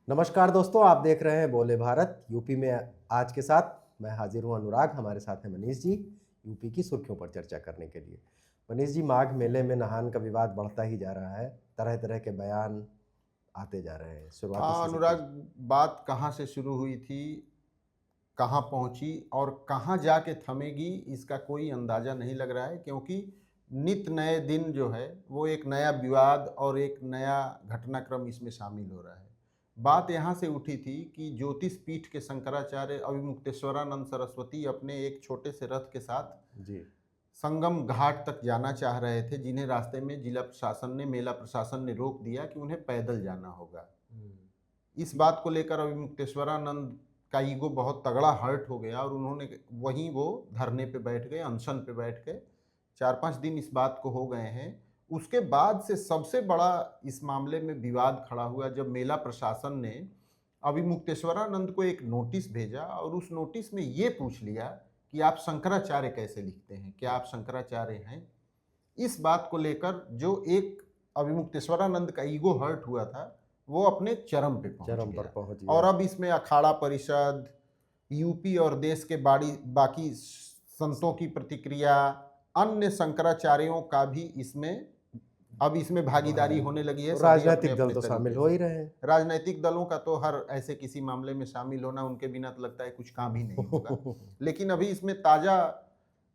नमस्कार दोस्तों, आप देख रहे हैं बोले भारत यूपी में आज के साथ। मैं हाजिर हूं अनुराग, हमारे साथ हैं मनीष जी यूपी की सुर्खियों पर चर्चा करने के लिए। मनीष जी, माघ मेले में नहान का विवाद बढ़ता ही जा रहा है, तरह तरह के बयान आते जा रहे हैं। शुरुआती हाँ, से अनुराग, जिक्र बात कहाँ से शुरू हुई थी, कहाँ पहुँची और कहाँ जाके थमेगी, इसका कोई अंदाज़ा नहीं लग रहा है, क्योंकि नित नए दिन जो है, वो एक नया विवाद और एक नया घटनाक्रम इसमें शामिल हो रहा है। बात यहाँ से उठी थी कि ज्योतिष पीठ के शंकराचार्य अभिमुक्तेश्वरानंद सरस्वती अपने एक छोटे से रथ के साथ जी। संगम घाट तक जाना चाह रहे थे, जिन्हें रास्ते में जिला प्रशासन ने, मेला प्रशासन ने रोक दिया कि उन्हें पैदल जाना होगा। इस बात को लेकर अभिमुक्तेश्वरानंद का ईगो बहुत तगड़ा हर्ट हो गया और उन्होंने वहीं वो धरने पे बैठ गए, अनशन पे बैठ गए। 4-5 दिन इस बात को हो गए हैं। उसके बाद से सबसे बड़ा इस मामले में विवाद खड़ा हुआ जब मेला प्रशासन ने अभिमुक्तेश्वरानंद को एक नोटिस भेजा और उस नोटिस में ये पूछ लिया कि आप शंकराचार्य कैसे लिखते हैं? क्या आप शंकराचार्य हैं? इस बात को लेकर जो एक अभिमुक्तेश्वरानंद का ईगो हर्ट हुआ था, वो अपने चरम पे पहुंच चरम पर गया। पहुंच और गया। अब इसमें अखाड़ा परिषद, यूपी और देश के बाकी संतों की प्रतिक्रिया, अन्य शंकराचार्यों का भी इसमें भागीदारी होने लगी है, और सभी राजनीतिक दल अपने-अपने तो शामिल तरीके हो से। ही रहे हैं। राजनैतिक दलों का तो हर ऐसे किसी मामले में शामिल होना, उनके बिना तो लगता है कुछ काम ही नहीं होगा। लेकिन अभी इसमें ताज़ा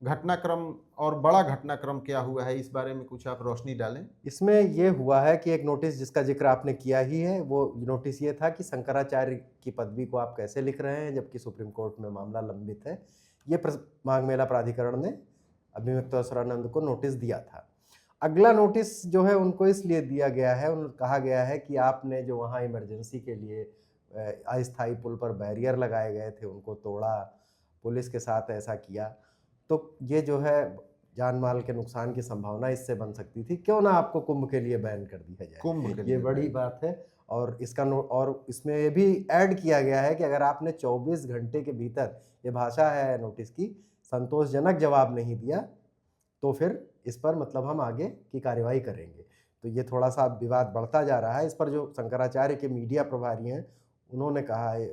घटनाक्रम और बड़ा घटनाक्रम क्या हुआ है, इस बारे में कुछ आप रोशनी डालें? इसमें ये हुआ है कि एक नोटिस जिसका जिक्र आपने किया ही है, वो नोटिस ये था कि शंकराचार्य की पदवी को आप कैसे लिख रहे हैं, जबकि सुप्रीम कोर्ट में मामला लंबित है। ये माघ मेला प्राधिकरण ने अभिमुक्तेश्वरानंद को नोटिस दिया था। अगला नोटिस जो है उनको इसलिए दिया गया है, कहा गया है कि आपने जो वहाँ इमरजेंसी के लिए अस्थायी पुल पर बैरियर लगाए गए थे, उनको तोड़ा, पुलिस के साथ ऐसा किया। तो ये जो है जान माल के नुकसान की संभावना इससे बन सकती थी, क्यों ना आपको कुंभ के लिए बैन कर दिया कुंभ जाए। के ये लिए बड़ी बैन कर बात दिया। है। और और इसमें ये भी ऐड किया गया है कि अगर आपने 24 घंटे के भीतर, ये भाषा है नोटिस की, संतोषजनक जवाब नहीं दिया, तो फिर इस पर मतलब हम आगे की कार्यवाही करेंगे। तो ये थोड़ा-सा विवाद बढ़ता जा रहा है। इस पर जो शंकराचार्य के मीडिया प्रभारी हैं, उन्होंने कहा है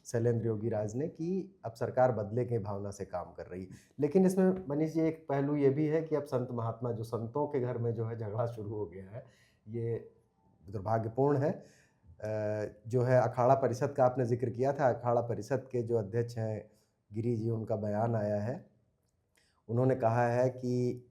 शैलेंद्र योगी राज ने कि अब सरकार बदले की भावना से काम कर रही है। लेकिन इसमें मनीष जी एक पहलू ये भी है कि अब संत महात्मा जो संतों के घर में जो है झगड़ा शुरू हो गया है, ये दुर्भाग्यपूर्ण है। जो है अखाड़ा परिषद का आपने ज़िक्र किया था, अखाड़ा परिषद के जो अध्यक्ष हैं गिरि जी, उनका बयान आया है। उन्होंने कहा है कि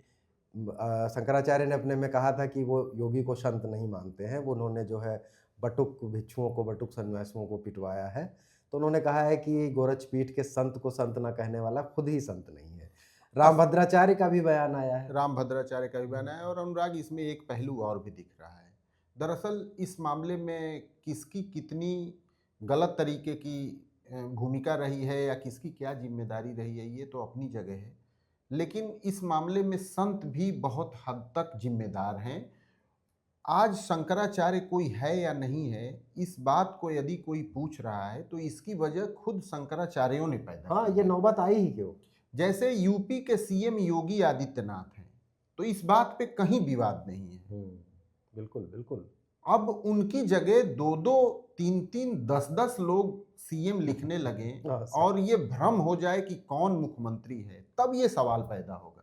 शंकराचार्य ने अपने में कहा था कि वो योगी को संत नहीं मानते हैं। वो उन्होंने जो है बटुक भिक्षुओं को, बटुक सन्यासियों को पिटवाया है। तो उन्होंने कहा है कि गोरक्ष पीठ के संत को संत ना कहने वाला खुद ही संत नहीं है। अस रामभद्राचार्य का भी बयान आया है। रामभद्राचार्य का भी बयान है और अनुराग, इसमें एक पहलू और भी दिख रहा है। दरअसल इस मामले में किसकी कितनी गलत तरीके की भूमिका रही है या किसकी क्या ज़िम्मेदारी रही है, ये तो अपनी जगह है। लेकिन इस मामले में संत भी बहुत हद तक ज़िम्मेदार हैं। आज शंकराचार्य कोई है या नहीं है, इस बात को यदि कोई पूछ रहा है, तो इसकी वजह खुद शंकराचार्यों ने पैदा हाँ, की ये है। नौबत आई ही क्यों? जैसे यूपी के सीएम योगी आदित्यनाथ हैं, तो इस बात पे कहीं विवाद नहीं है। हुँ, बिल्कुल, बिल्कुल। अब उनकी जगह 2-2, 3-3, 10-10 लोग सीएम लिखने लगें हाँ, और ये भ्रम हो जाए कि कौन मुख्यमंत्री है, तब ये सवाल पैदा होगा।